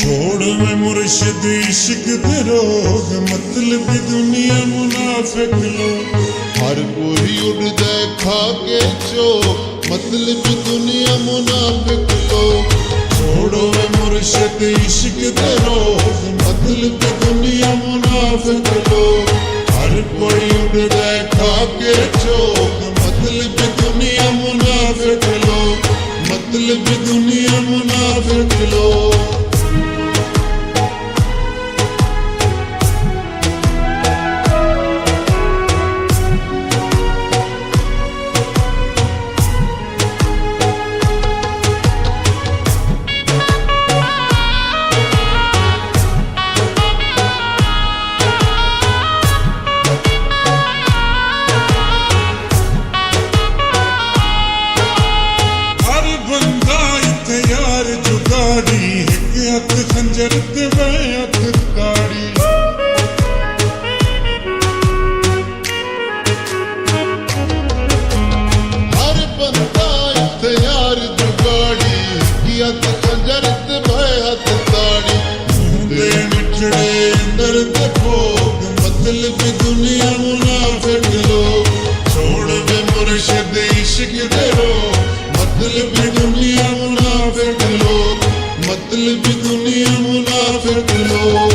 छोड़ में मुर्शिद इश्क दे रोग, मतलब दुनिया मुनाफिक लोग। हर कोई उड़दा खा के चोक, मतलब दुनिया मुनाफिक लोग। छोड़ो में मुर्शिद इश्क दे रोग, मतलब दुनिया मुनाफिक लोग। हर कोई उड़दा खा के चोक, मतलब दुनिया मुनाफिक लोग, मतलब दुनिया मुनाफिक लोग। हथ खंजर ते मैं हथ ताड़ी। हर बंदा इत्यार जुगाड़ी, हथ खंजर ते मैं हथ ताड़ी। दे मिठड़े अंदर ते भोग, मतलब दुनिया मुनाफिक लोग। छोड़ बे मुर्शिद इश्क दे रोग, मतलब दुनिया मुनाफिक लोग, मतलब दुनिया मुनाफिक लोग।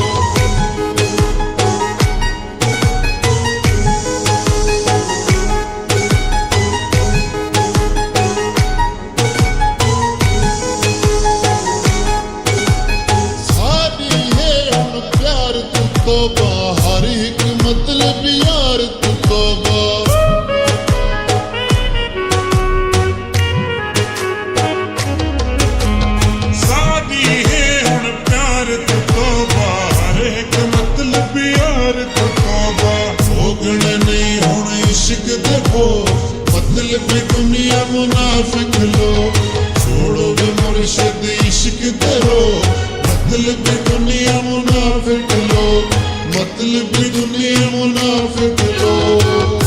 साडी है हुण प्यार तू तौबा, हर एक मतलब यार तू तौबा। मतलब दुनिया मुनाफिक लोग। छोड़ो बे मुर्शिद इश्क दे रोग, मतलब दुनिया मुनाफिक लोग, मतलब दुनिया मुनाफिक लोग।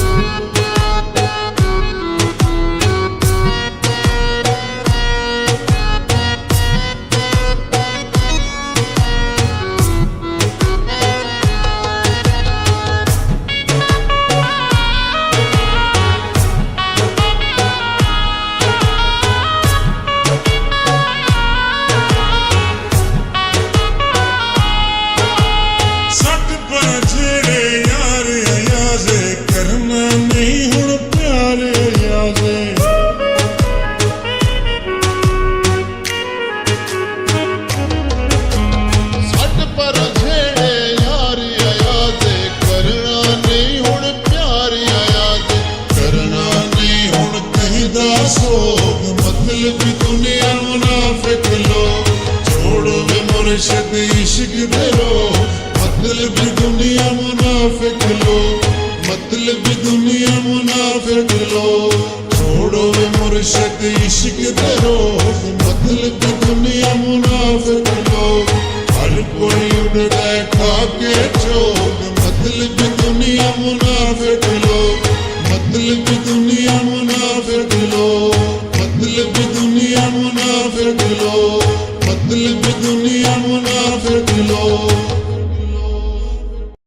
मतलब दुनिया मुनाफिक लोग। छोड़ो बे मुर्शिद इश्क दे रोग, मतलब दुनिया मुनाफिक लोग, मतलब दुनिया मुनाफिक लोग। छोड़ो बे मुर्शिद इश्क दे रोग, मतलब दुनिया मुनाफिक लोग। हर कोई उड़दा खा के चोक, मतलब दुनिया मुनाफिक लोग, मतलब दुनिया मुनाफिक लोग, मतलब दुनिया मुनाफिक लोग, मतलब दुनिया मुनाफिक लोग।